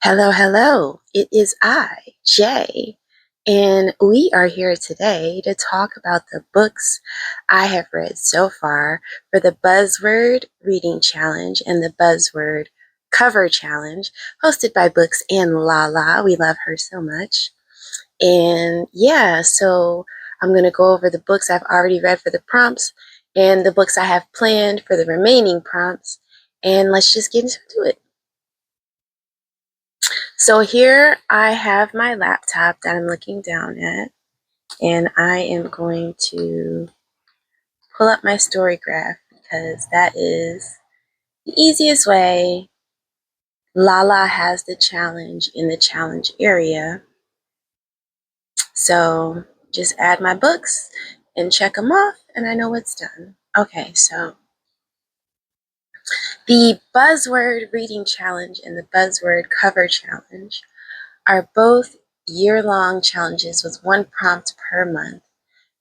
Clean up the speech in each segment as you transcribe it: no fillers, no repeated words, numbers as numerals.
Hello, hello. It is I, Jay, and we are here today to talk about the books I have read so far for the Buzzword Reading Challenge and the Buzzword Cover Challenge hosted by BooksandLala. We love her so much. And yeah, so I'm going to go over the books I've already read for the prompts and the books I have planned for the remaining prompts. And let's just get into it. So here I have my laptop that I'm looking down at, and I am going to pull up my story graph because that is the easiest way. Lala has the challenge in the challenge area. So just add my books and check them off, and I know it's done. Okay, so the Buzzword Reading Challenge and the Buzzword Cover Challenge are both year-long challenges with one prompt per month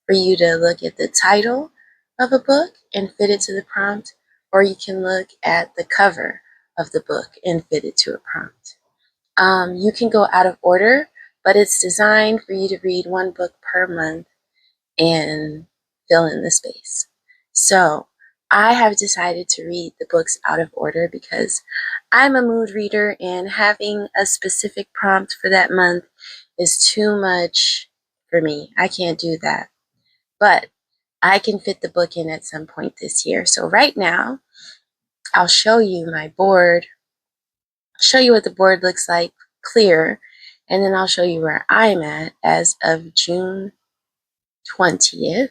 for you to look at the title of a book and fit it to the prompt, or you can look at the cover of the book and fit it to a prompt. You can go out of order, but it's designed for you to read one book per month and fill in the space. So I have decided to read the books out of order because I'm a mood reader, and having a specific prompt for that month is too much for me. I can't do that. But I can fit the book in at some point this year. So right now, I'll show you my board, show you what the board looks like clear, and then I'll show you where I'm at as of June 20th.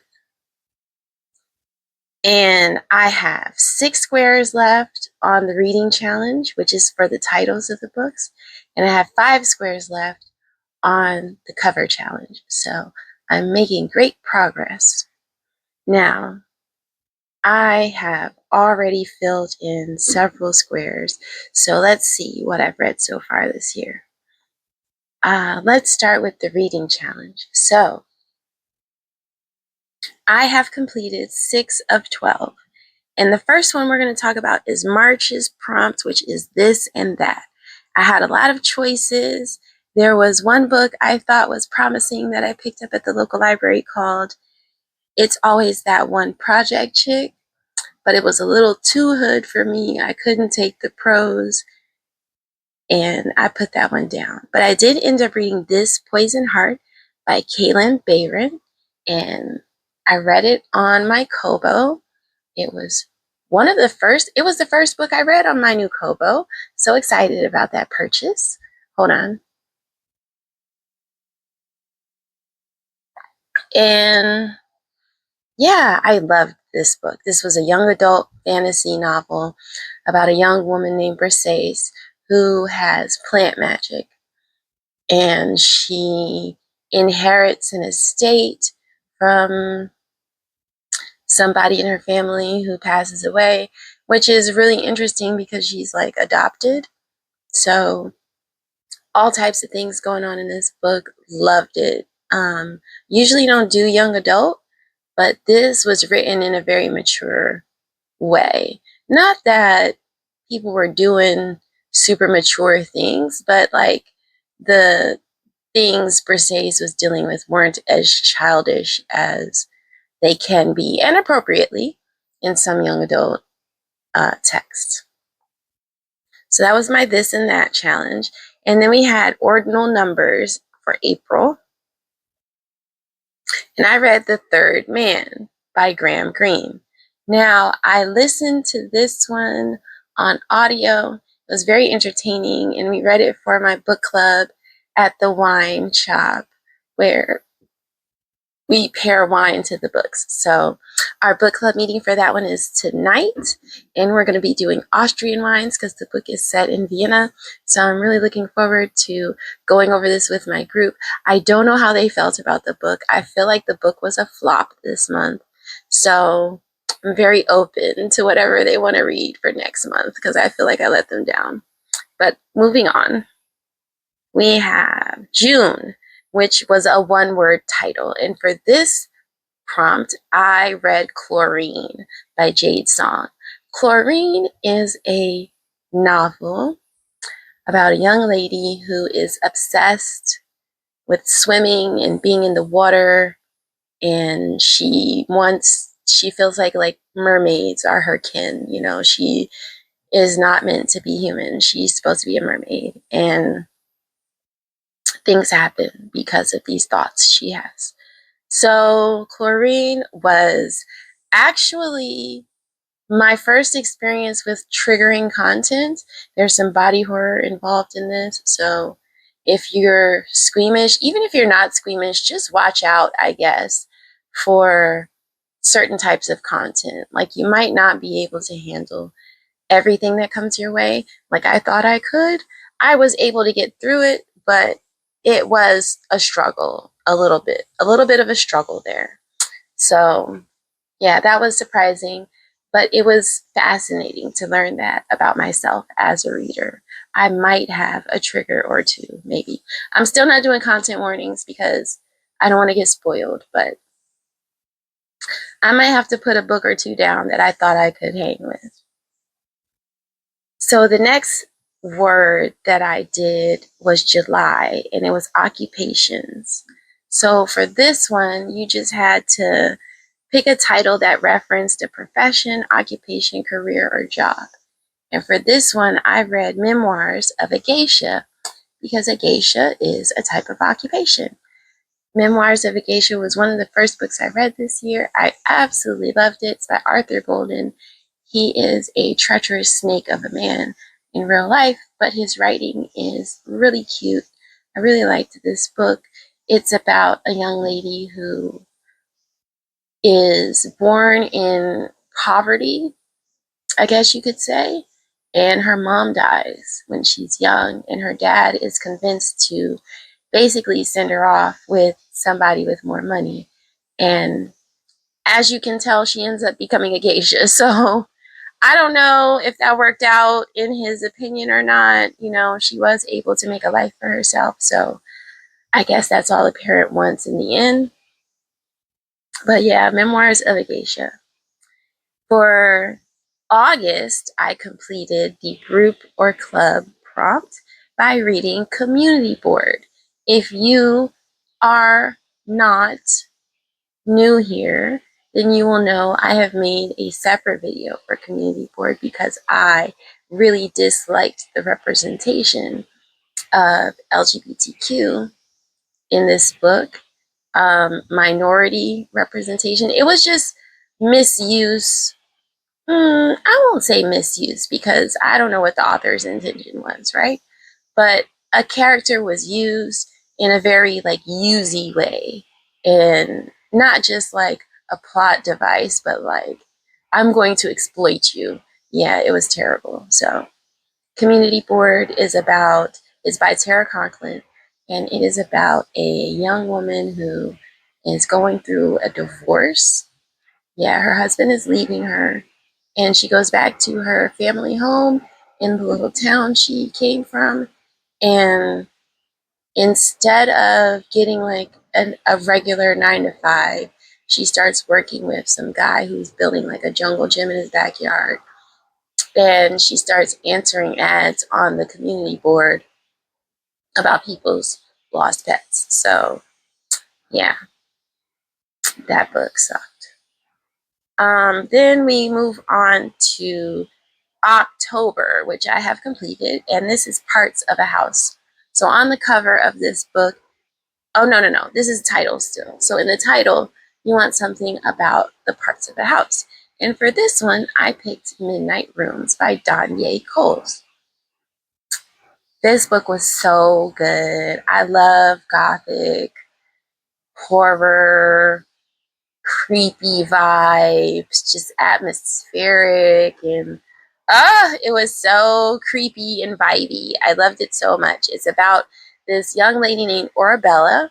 And I have 6 squares left on the reading challenge, which is for the titles of the books. And I have 5 squares left on the cover challenge. So I'm making great progress. Now, I have already filled in several squares. So let's see what I've read so far this year. Let's start with the reading challenge. So I have completed 6 of 12. And the first one we're going to talk about is March's prompt, which is this and that. I had a lot of choices. There was one book I thought was promising that I picked up at the local library called It's Always That One Project Chick, but it was a little too hood for me. I couldn't take the prose, and I put that one down. But I did end up reading This Poison Heart by Kaylin Bayron, and I read it on my Kobo. It was the first book I read on my new Kobo. So excited about that purchase. Hold on. And yeah, I loved this book. This was a young adult fantasy novel about a young woman named Briseis who has plant magic. And she inherits an estate from somebody in her family who passes away, which is really interesting because she's like adopted. So all types of things going on in this book. Loved it. Usually don't do young adult, but this was written in a very mature way. Not that people were doing super mature things, but like the things Briseis was dealing with weren't as childish as they can be, and appropriately, in some young adult texts. So that was my this and that challenge. And then we had ordinal numbers for April. And I read The Third Man by Graham Greene. Now, I listened to this one on audio. It was very entertaining, and we read it for my book club at the wine shop where we pair wine to the books. So our book club meeting for that one is tonight, and we're going to be doing Austrian wines because the book is set in Vienna. So I'm really looking forward to going over this with my group. I don't know how they felt about the book. I feel like the book was a flop this month. So I'm very open to whatever they want to read for next month because I feel like I let them down. But moving on, we have June, which was a one-word title. And for this prompt, I read Chlorine by Jade Song. Chlorine is a novel about a young lady who is obsessed with swimming and being in the water, and she feels like mermaids are her kin. She is not meant to be human. She's supposed to be a mermaid, and things happen because of these thoughts she has. So Chlorine was actually my first experience with triggering content. There's some body horror involved in this. So if you're squeamish, even if you're not squeamish, just watch out, I guess, for certain types of content. Like, you might not be able to handle everything that comes your way. Like I thought I could. I was able to get through it, but it was a struggle, a little bit of a struggle there. So yeah, that was surprising, but it was fascinating to learn that about myself as a reader. I might have a trigger or two, maybe. I'm still not doing content warnings because I don't want to get spoiled, but I might have to put a book or two down that I thought I could hang with. So the next word that I did was July, and it was occupations. So for this one, you just had to pick a title that referenced a profession, occupation, career, or job. And for this one, I read Memoirs of a Geisha, because a geisha is a type of occupation. Memoirs of a Geisha was one of the first books I read this year. I absolutely loved it. It's by Arthur Golden. He is a treacherous snake of a man in real life, but his writing is really cute. I really liked this book. It's about a young lady who is born in poverty, I guess you could say, and her mom dies when she's young, and her dad is convinced to basically send her off with somebody with more money. And as you can tell, she ends up becoming a geisha. So I don't know if that worked out in his opinion or not. She was able to make a life for herself. So I guess that's all a parent wants in the end. But yeah, Memoirs of a Geisha. For August, I completed the group or club prompt by reading Community Board. If you are not new here, then you will know I have made a separate video for Community Board because I really disliked the representation of LGBTQ in this book. Minority representation. It was just misuse. I won't say misuse because I don't know what the author's intention was, right? But a character was used in a very usy way, and not just like a plot device, but like, I'm going to exploit you. Yeah, it was terrible. So Community Board is by Tara Conklin, and it is about a young woman who is going through a divorce. Yeah, her husband is leaving her, and she goes back to her family home in the little town she came from. And instead of getting like a regular 9 to 5, she starts working with some guy who's building like a jungle gym in his backyard. And she starts answering ads on the community board about people's lost pets. So, yeah, that book sucked. Then we move on to October, which I have completed, and this is Parts of a House. So on the cover of this book, oh, no, this is title still. So in the title, you want something about the parts of the house. And for this one, I picked Midnight Rooms by Danye Coles. This book was so good. I love gothic, horror, creepy vibes, just atmospheric, and it was so creepy and vibey. I loved it so much. It's about this young lady named Orabella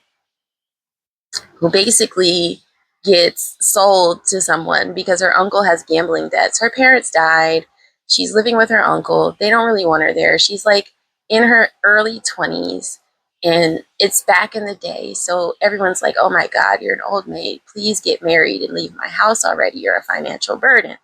who basically gets sold to someone because her uncle has gambling debts. Her parents died. She's living with her uncle. They don't really want her there. She's like in her early 20s, and it's back in the day. So everyone's like, oh my God, you're an old maid. Please get married and leave my house already. You're a financial burden.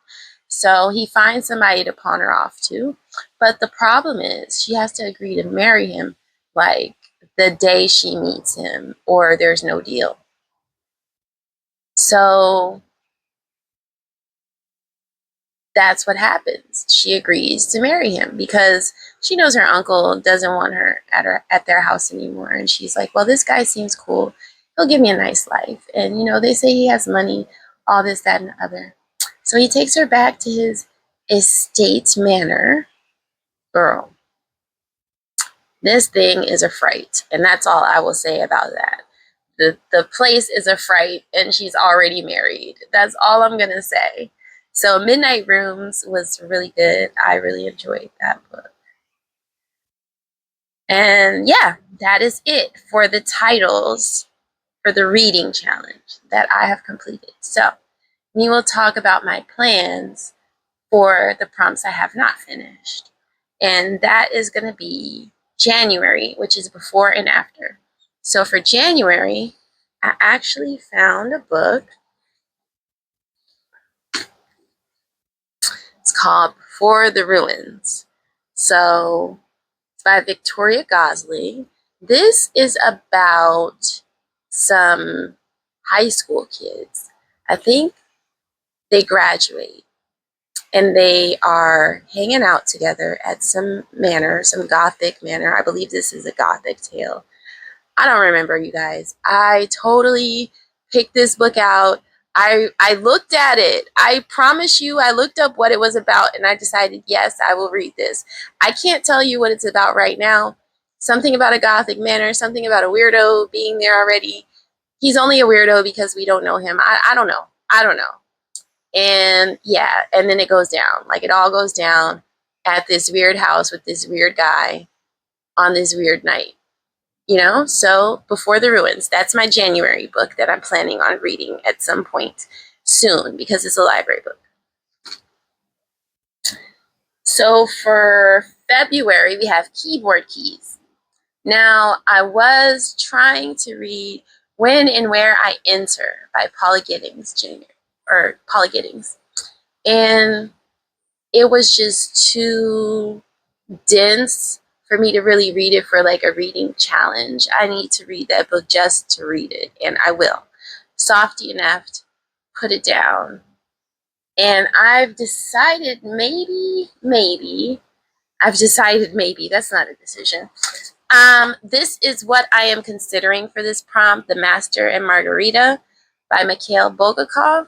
So he finds somebody to pawn her off to. But the problem is she has to agree to marry him like the day she meets him, or there's no deal. So that's what happens. She agrees to marry him because she knows her uncle doesn't want her at their house anymore. And she's like, well, this guy seems cool. He'll give me a nice life. And, you know, they say he has money, all this, that, and the other. So he takes her back to his estate manor. Girl, this thing is a fright. And that's all I will say about that. The place is a fright, and she's already married. That's all I'm going to say. So Midnight Rooms was really good. I really enjoyed that book. And yeah, that is it for the titles for the reading challenge that I have completed. So we will talk about my plans for the prompts I have not finished. And that is going to be January, which is before and after. So for January, I actually found a book. It's called Before the Ruins. So it's by Victoria Gosley. This is about some high school kids. I think they graduate and they are hanging out together at some manor, some gothic manor. I believe this is a gothic tale. I don't remember, you guys. I totally picked this book out. I looked at it. I promise you, I looked up what it was about and I decided, yes, I will read this. I can't tell you what it's about right now. Something about a gothic manor, something about a weirdo being there already. He's only a weirdo because we don't know him. I don't know. I don't know. And yeah, and then it goes down. Like it all goes down at this weird house with this weird guy on this weird night. You know, so Before the Ruins, that's my January book that I'm planning on reading at some point soon because it's a library book. So for February, we have Keyboard Keys. Now, I was trying to read When and Where I Enter by Paula Giddings Jr. or Paula Giddings. And it was just too dense for me to really read it for like a reading challenge. I need to read that book just to read it, and I will. Softy enough to put it down. And I've decided maybe, that's not a decision. This is what I am considering for this prompt, The Master and Margarita by Mikhail Bulgakov.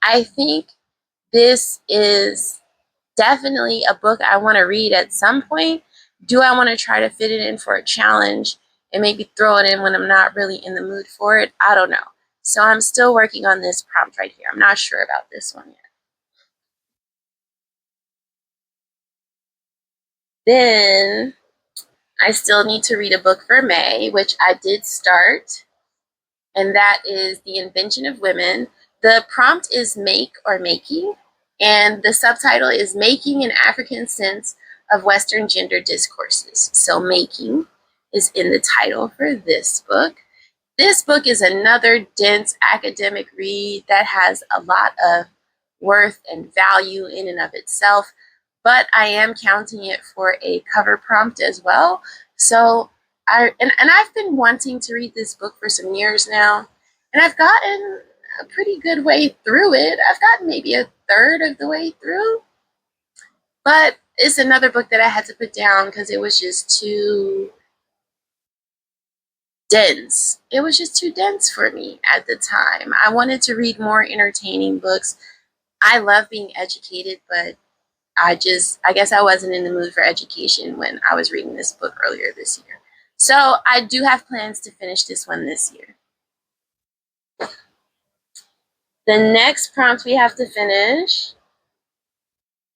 I think this is definitely a book I want to read at some point. Do I want to try to fit it in for a challenge and maybe throw it in when I'm not really in the mood for it? I don't know. So I'm still working on this prompt right here. I'm not sure about this one yet. Then I still need to read a book for May, which I did start, and that is The Invention of Women. The prompt is make or making, and the subtitle is Making an African Sense of Western Gender Discourses. So making is in the title for this book. This book is another dense academic read that has a lot of worth and value in and of itself, but I am counting it for a cover prompt as well. So I've been wanting to read this book for some years now, and I've gotten a pretty good way through it. I've gotten maybe a third of the way through, but it's another book that I had to put down because it was just too dense. It was just too dense for me at the time. I wanted to read more entertaining books. I love being educated, but I guess I wasn't in the mood for education when I was reading this book earlier this year. So I do have plans to finish this one this year. The next prompt we have to finish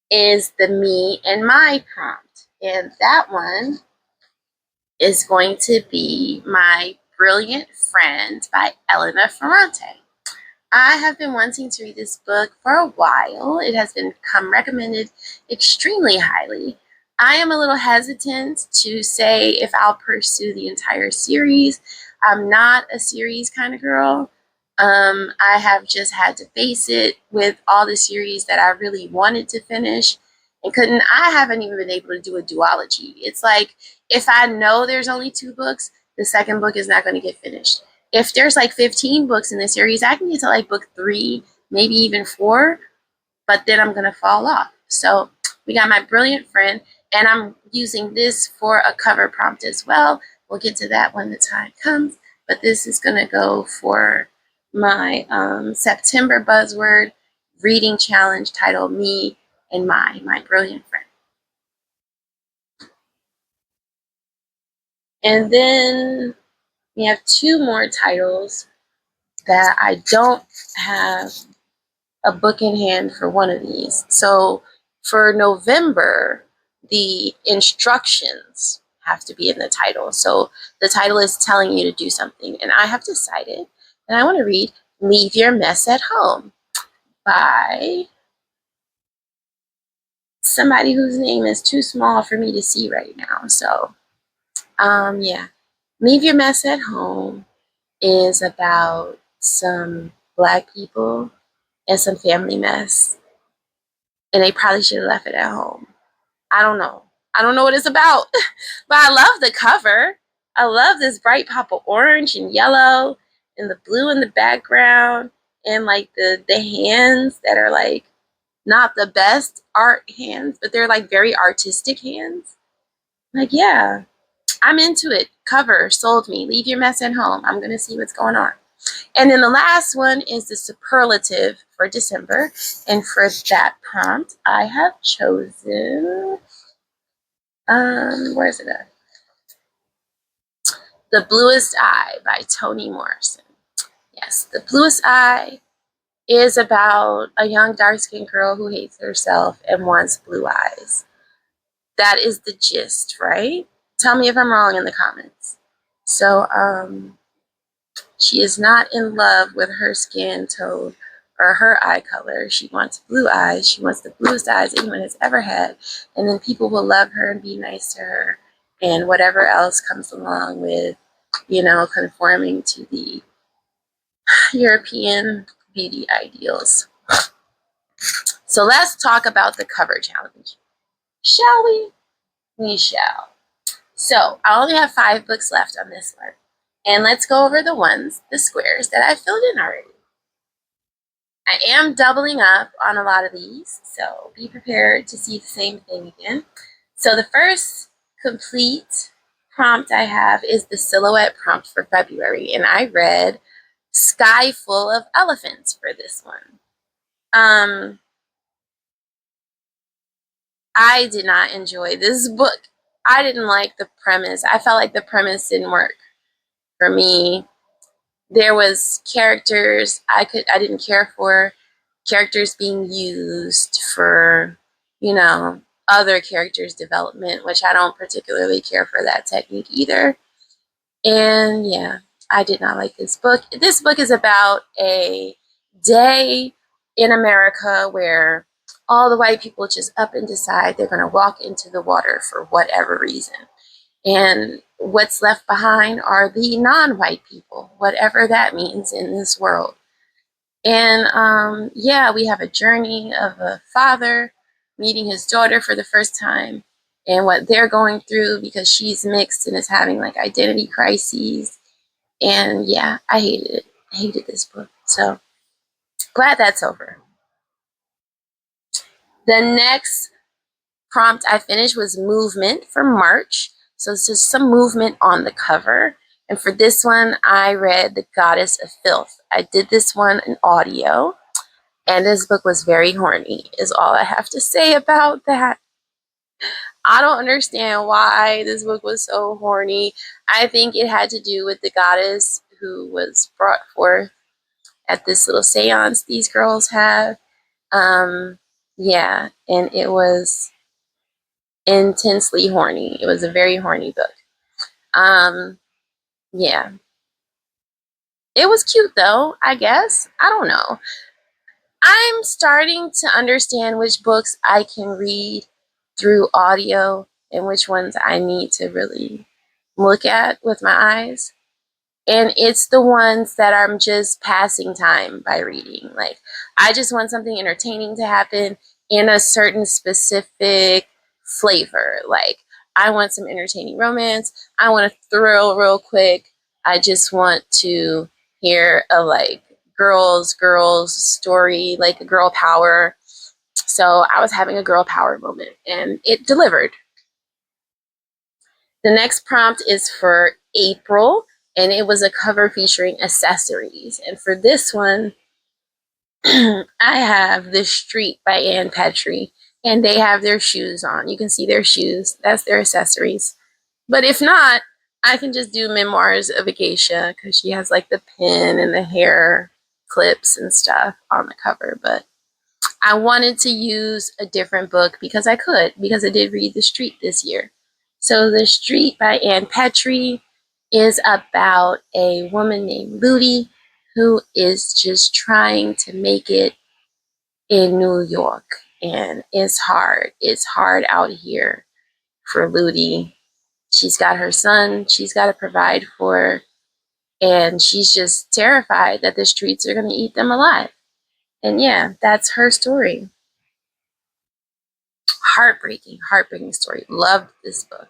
is the Me and My prompt. And that one is going to be My Brilliant Friend by Elena Ferrante. I have been wanting to read this book for a while. It has become recommended extremely highly. I am a little hesitant to say if I'll pursue the entire series. I'm not a series kind of girl. I have just had to face it with all the series that I really wanted to finish and couldn't. I haven't even been able to do a duology. It's like if I know there's only 2 books, the second book is not going to get finished. If there's like 15 books in the series, I can get to like book 3, maybe even 4, but then I'm going to fall off. So we got My Brilliant Friend, and I'm using this for a cover prompt as well. We'll get to that when the time comes, but this is going to go for my September Buzzord reading challenge titled Me and My Brilliant Friend. And then we have 2 more titles that I don't have a book in hand for one of these. So for November, the instructions have to be in the title. So the title is telling you to do something. And I have decided that I want to read Leave Your Mess at Home by somebody whose name is too small for me to see right now. So, yeah. Leave Your Mess at Home is about some Black people and some family mess. And they probably should have left it at home. I don't know. I don't know what it's about, but I love the cover. I love this bright pop of orange and yellow and the blue in the background and like the hands that are like not the best art hands, but they're like very artistic hands. Like, yeah, I'm into it. Cover sold me. Leave your mess at home. I'm going to see what's going on. And then the last one is the superlative for December. And for that prompt, I have chosen, where is it at? The Bluest Eye by Toni Morrison. Yes, The Bluest Eye is about a young dark-skinned girl who hates herself and wants blue eyes. That is the gist, right? Tell me if I'm wrong in the comments. So, she is not in love with her skin tone or her eye color. She wants blue eyes. She wants the bluest eyes anyone has ever had. And then people will love her and be nice to her. And whatever else comes along with, conforming to the European beauty ideals. So let's talk about the cover challenge. Shall we? We shall. So I only have 5 books left on this one. And let's go over the squares that I filled in already. I am doubling up on a lot of these, so be prepared to see the same thing again. So the first complete prompt I have is the silhouette prompt for February, and I read Sky Full of Elephants for this one. I did not enjoy this book. I didn't like the premise. I felt like the premise didn't work for me. There was characters I didn't care for, characters being used for, other characters' development, which I don't particularly care for that technique either. And yeah, I did not like this book. This book is about a day in America where all the white people just up and decide they're going to walk into the water for whatever reason. And what's left behind are the non-white people, whatever that means in this world. And yeah, we have a journey of a father meeting his daughter for the first time and what they're going through because she's mixed and is having like identity crises. And yeah, I hated it. I hated this book. So glad that's over. The next prompt I finished was movement for March. So it's just some movement on the cover. And for this one, I read The Goddess of Filth. I did this one in audio. And this book was very horny, is all I have to say about that. I don't understand why this book was so horny. I think it had to do with the goddess who was brought forth at this little seance these girls have. Yeah, and it was intensely horny. It was a very horny book. Yeah. It was cute though, I guess. I don't know. I'm starting to understand which books I can read through audio and which ones I need to really look at with my eyes. And it's the ones that I'm just passing time by reading. Like, I just want something entertaining to happen. in a certain specific flavor. Like, I want some entertaining romance. I want a thrill real quick. I just want to hear a like girls story, like a girl power. So I was having a girl power moment and it delivered. The next prompt is for April, and it was a cover featuring accessories. And for this one, I have The Street by Ann Petrie, and they have their shoes on. You can see their shoes. That's their accessories. But if not, I can just do Memoirs of Acacia because she has like the pin and the hair clips and stuff on the cover. But I wanted to use a different book because because I did read The Street this year. So The Street by Ann Petrie is about a woman named Ludi who is just trying to make it in New York. And it's hard. It's hard out here for Ludi. She's got her son she's got to provide for, and she's just terrified that the streets are going to eat them alive. And yeah, that's her story. Heartbreaking story. Loved this book.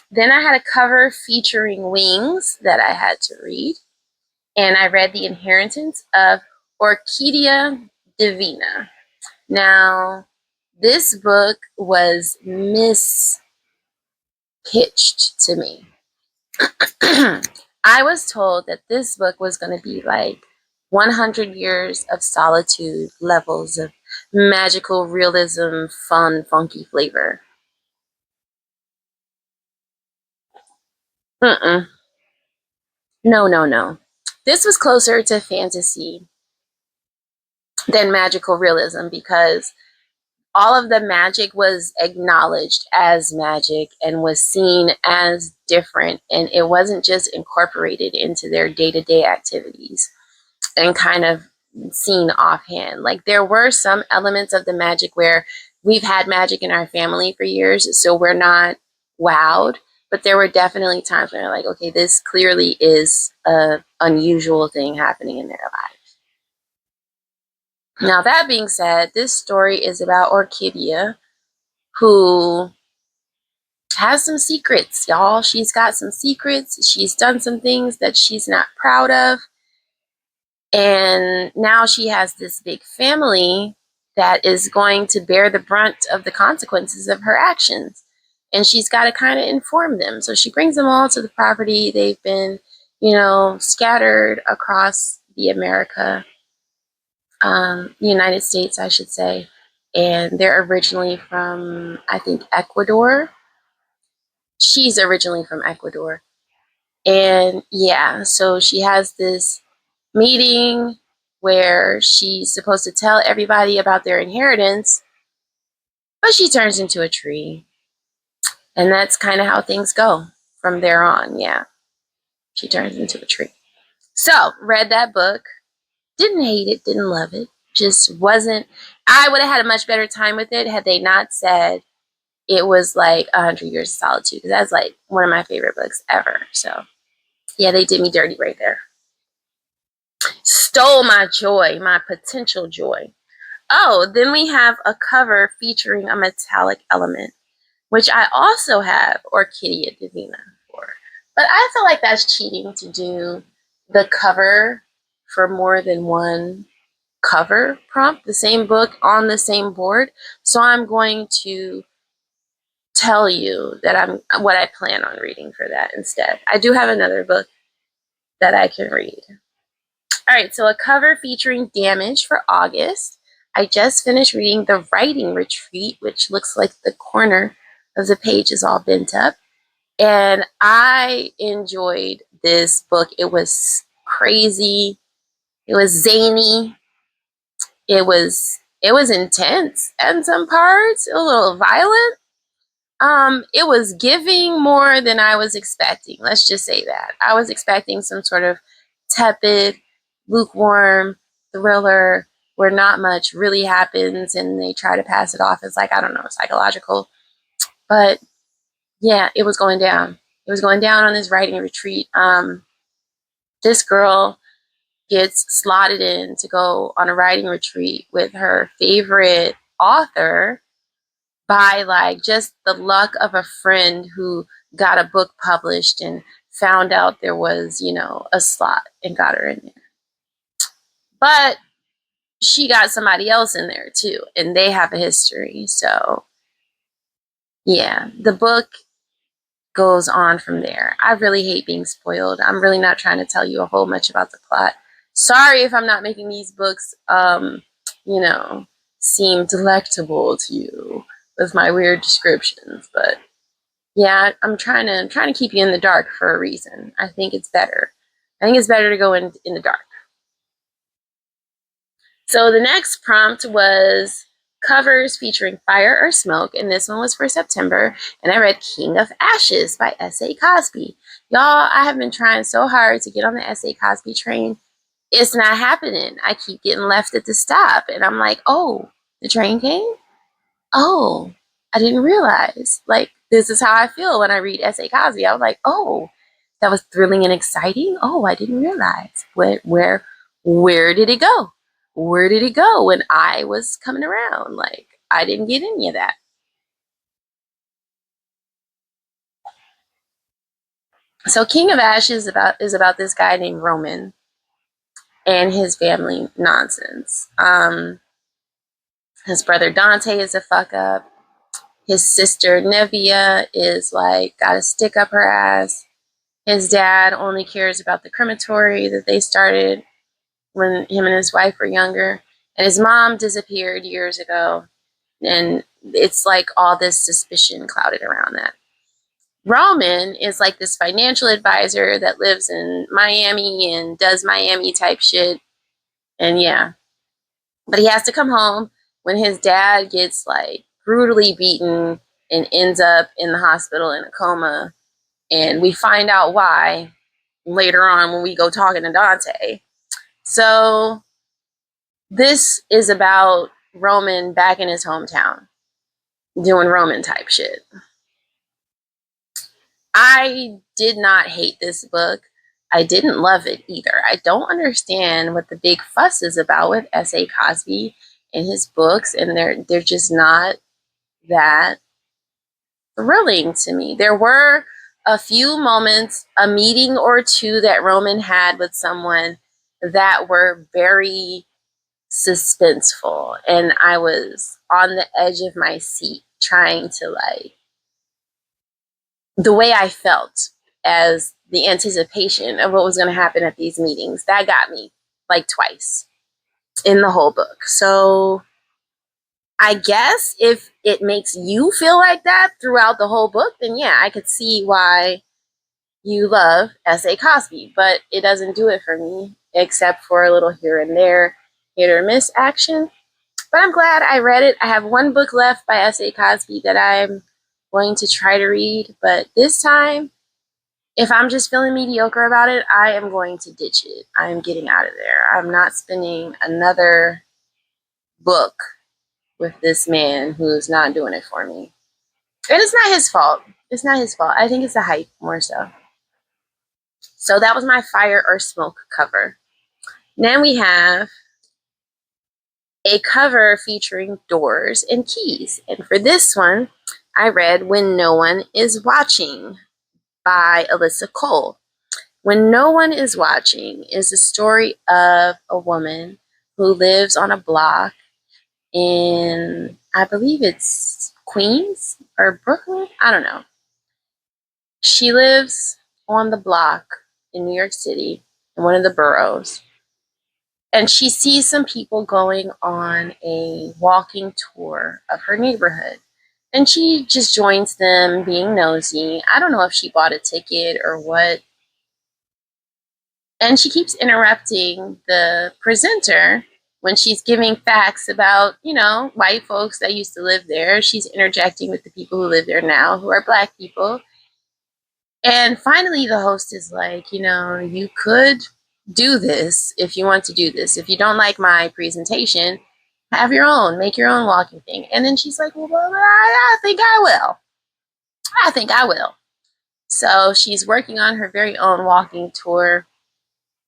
Then I had a cover featuring wings that I had to read, and I read The Inheritance of Orquídea Divina. Now, this book was mispitched to me. I was told that this book was going to be like 100 Years of Solitude levels of magical realism, fun, funky flavor. Mm-mm. No. This was closer to fantasy than magical realism because all of the magic was acknowledged as magic and was seen as different, and it wasn't just incorporated into their day-to-day activities and kind of seen offhand. Like, there were some elements of the magic where we've had magic in our family for years, so we're not wowed, but there were definitely times when you're like, okay, this clearly is a unusual thing happening in their lives. Now, that being said, this story is about Orquídea, who has some secrets, y'all. She's got some secrets. She's done some things that she's not proud of. And now she has this big family that is going to bear the brunt of the consequences of her actions. And she's got to kind of inform them. So she brings them all to the property. They've been, scattered across the United States, I should say. And they're originally from, I think, Ecuador. She's originally from Ecuador. And yeah, so she has this meeting where she's supposed to tell everybody about their inheritance, but she turns into a tree. And that's kind of how things go from there on. Yeah, she turns into a tree. So, read that book. Didn't hate it, didn't love it. Just wasn't. I would have had a much better time with it had they not said it was like 100 Years of Solitude, because that's like one of my favorite books ever. So, yeah, they did me dirty right there. Stole my joy, my potential joy. Oh, then we have a cover featuring a metallic element, which I also have Orquídea Divina for. But I feel like that's cheating to do the cover for more than one cover prompt, the same book on the same board. So I'm going to tell you that I'm what I plan on reading for that instead. I do have another book that I can read. All right, so a cover featuring Damage for August. I just finished reading The Writing Retreat, which looks like the corner of the page is all bent up. And I enjoyed this book. It was crazy. It was zany. It was intense in some parts, a little violent. It was giving more than I was expecting. Let's just say that. I was expecting some sort of tepid, lukewarm thriller where not much really happens and they try to pass it off as like, I don't know, psychological. But yeah, it was going down. It was going down on this writing retreat. This girl gets slotted in to go on a writing retreat with her favorite author by like just the luck of a friend who got a book published and found out there was, a slot and got her in there. But she got somebody else in there too, and they have a history. So, yeah, the book goes on from there. I really hate being spoiled. I'm really not trying to tell you a whole much about the plot. Sorry if I'm not making these books, you know, seem delectable to you with my weird descriptions, but yeah, I'm trying to keep you in the dark for a reason. I think it's better. I think it's better to go in the dark. So the next prompt was covers featuring fire or smoke, and this one was for September, and I read King of Ashes by S.A. Cosby. Y'all, I have been trying so hard to get on the S.A. Cosby train. It's not happening. I keep getting left at the stop, and I'm like, oh, the train came? Oh, I didn't realize. Like, this is how I feel when I read S.A. Cosby. I was like, oh, that was thrilling and exciting. Oh, I didn't realize. Where did it go? Where did it go when I was coming around? Like, I didn't get any of that. So King of Ashes is about this guy named Roman and his family nonsense. His brother Dante is a fuck up. His sister Nevia is like got a stick up her ass. His dad only cares about the crematory that they started when him and his wife were younger. And his mom disappeared years ago. And it's like all this suspicion clouded around that. Roman is like this financial advisor that lives in Miami and does Miami type shit. And yeah, but he has to come home when his dad gets like brutally beaten and ends up in the hospital in a coma. And we find out why later on when we go talking to Dante. So this is about Roman back in his hometown doing Roman type shit. I did not hate this book. I didn't love it either. I don't understand what the big fuss is about with S.A. Cosby and his books, and they're just not that thrilling to me. There were a few moments, a meeting or two that Roman had with someone that were very suspenseful, and I was on the edge of my seat trying to like the way I felt as the anticipation of what was going to happen at these meetings. That got me like twice in the whole book. So I guess if it makes you feel like that throughout the whole book, then yeah, I could see why you love S.A. Cosby, but it doesn't do it for me, except for a little here and there, hit or miss action. But I'm glad I read it. I have one book left by S.A. Cosby that I'm going to try to read, but this time, if I'm just feeling mediocre about it, I am going to ditch it. I am getting out of there. I'm not spending another book with this man who's not doing it for me. And it's not his fault. It's not his fault. I think it's the hype more so. So that was my fire or smoke cover. Then we have a cover featuring doors and keys. And for this one, I read When No One Is Watching by Alyssa Cole. When No One Is Watching is the story of a woman who lives on a block in, I believe it's Queens or Brooklyn. I don't know. She lives on the block in New York City, in one of the boroughs. And she sees some people going on a walking tour of her neighborhood. And she just joins them being nosy. I don't know if she bought a ticket or what. And she keeps interrupting the presenter when she's giving facts about, white folks that used to live there. She's interjecting with the people who live there now, who are Black people. And finally, the host is like, you could do this if you want to do this. If you don't like my presentation, have your own, make your own walking thing. And then she's like, well, I think I will. I think I will. So she's working on her very own walking tour.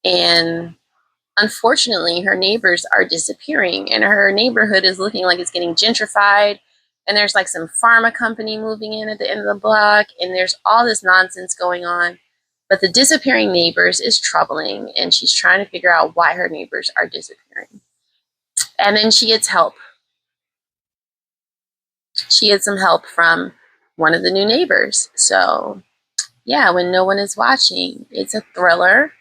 And unfortunately, her neighbors are disappearing, and her neighborhood is looking like it's getting gentrified. And there's like some pharma company moving in at the end of the block, and there's all this nonsense going on. But the disappearing neighbors is troubling, and she's trying to figure out why her neighbors are disappearing. And then she gets help. She gets some help from one of the new neighbors. So, yeah, when no one is watching, it's a thriller,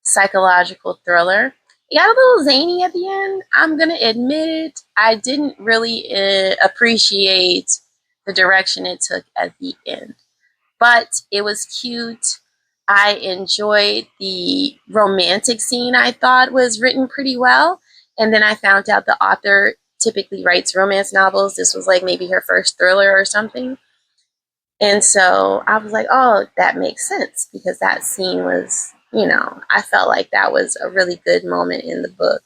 psychological thriller. It got a little zany at the end. I'm going to admit it. I didn't really appreciate the direction it took at the end, but it was cute. I enjoyed the romantic scene. I thought was written pretty well. And then I found out the author typically writes romance novels. This was like maybe her first thriller or something. And so I was like, oh, that makes sense, because that scene was, I felt like that was a really good moment in the book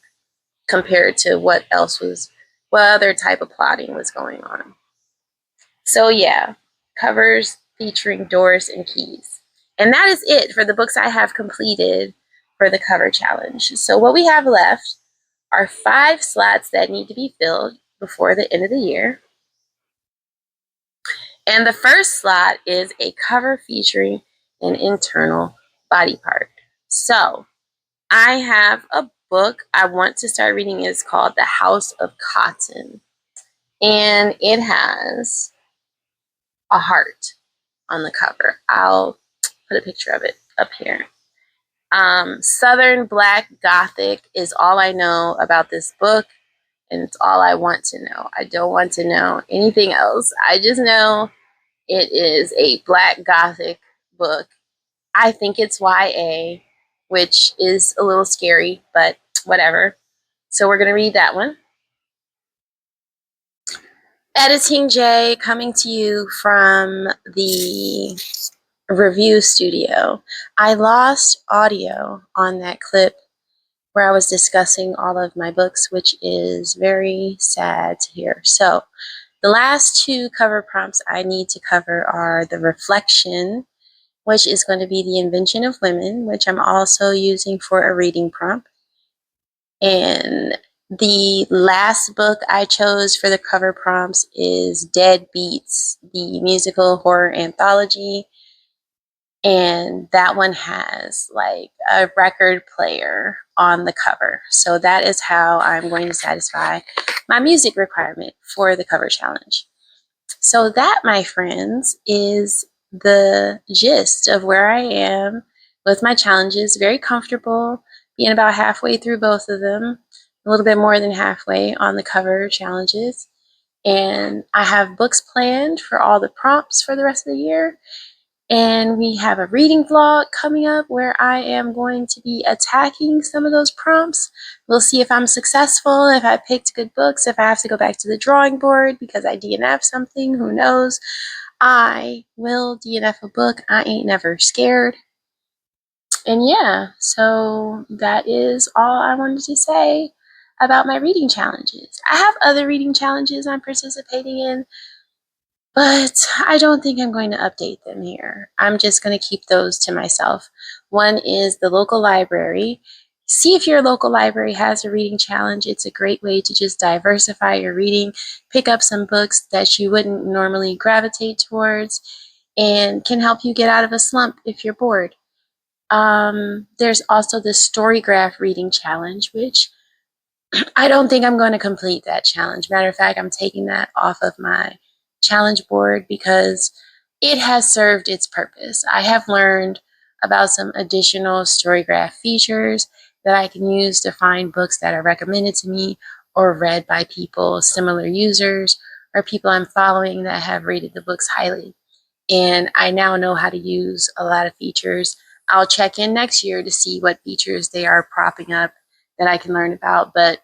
compared to what other type of plotting was going on. So yeah, covers featuring doors and keys. And that is it for the books I have completed for the cover challenge. So what we have left are 5 slots that need to be filled before the end of the year. And the first slot is a cover featuring an internal body part. So I have a book I want to start reading. It's called The House of Cotton. And it has a heart on the cover. I'll put a picture of it up here. Southern Black Gothic is all I know about this book, and it's all I want to know. I don't want to know anything else. I just know it is a Black Gothic book. I think it's YA, which is a little scary, but whatever. So we're going to read that one. Editing J, coming to you from the review studio. I lost audio on that clip where I was discussing all of my books, which is very sad to hear. So the last 2 cover prompts I need to cover are The Reflection, which is going to be The Invention of Women, which I'm also using for a reading prompt. And the last book I chose for the cover prompts is Dead Beats, the musical horror anthology. And that one has like a record player on the cover. So that is how I'm going to satisfy my music requirement for the cover challenge. So that, my friends, is the gist of where I am with my challenges. Very comfortable being about halfway through both of them, a little bit more than halfway on the cover challenges. And I have books planned for all the prompts for the rest of the year. And we have a reading vlog coming up where I am going to be attacking some of those prompts. We'll see if I'm successful, if I picked good books, if I have to go back to the drawing board because I DNF something, who knows. I will DNF a book. I ain't never scared. And yeah, so that is all I wanted to say about my reading challenges. I have other reading challenges I'm participating in, but I don't think I'm going to update them here. I'm just going to keep those to myself. One is the local library. See if your local library has a reading challenge. It's a great way to just diversify your reading, pick up some books that you wouldn't normally gravitate towards, and can help you get out of a slump if you're bored. There's also the Storygraph reading challenge, which I don't think I'm going to complete that challenge. Matter of fact, I'm taking that off of my challenge board because it has served its purpose. I have learned about some additional Storygraph features that I can use to find books that are recommended to me or read by people, similar users, or people I'm following that have rated the books highly. And I now know how to use a lot of features. I'll check in next year to see what features they are propping up that I can learn about. But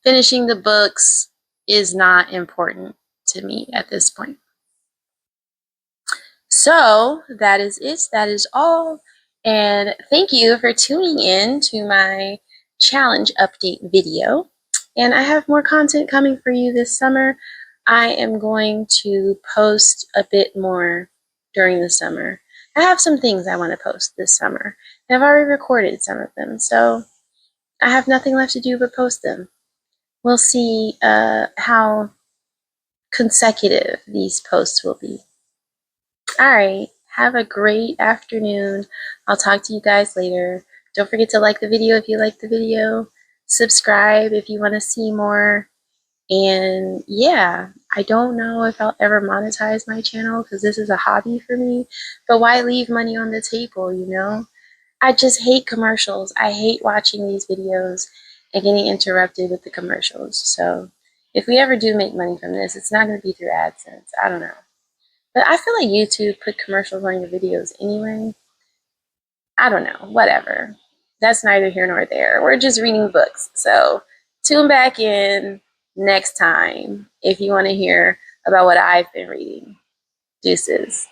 finishing the books is not important to me at this point. So that is it. That is all. And thank you for tuning in to my challenge update video. And I have more content coming for you this summer. I am going to post a bit more during the summer. I have some things I want to post this summer. I've already recorded some of them. So I have nothing left to do but post them. We'll see how consecutive these posts will be. All right. Have a great afternoon. I'll talk to you guys later. Don't forget to like the video if you like the video. Subscribe if you want to see more. And yeah, I don't know if I'll ever monetize my channel because this is a hobby for me. But why leave money on the table, you know? I just hate commercials. I hate watching these videos and getting interrupted with the commercials. So if we ever do make money from this, it's not going to be through AdSense. I don't know. But I feel like YouTube put commercials on your videos anyway. I don't know. Whatever. That's neither here nor there. We're just reading books. So tune back in next time if you want to hear about what I've been reading. Deuces.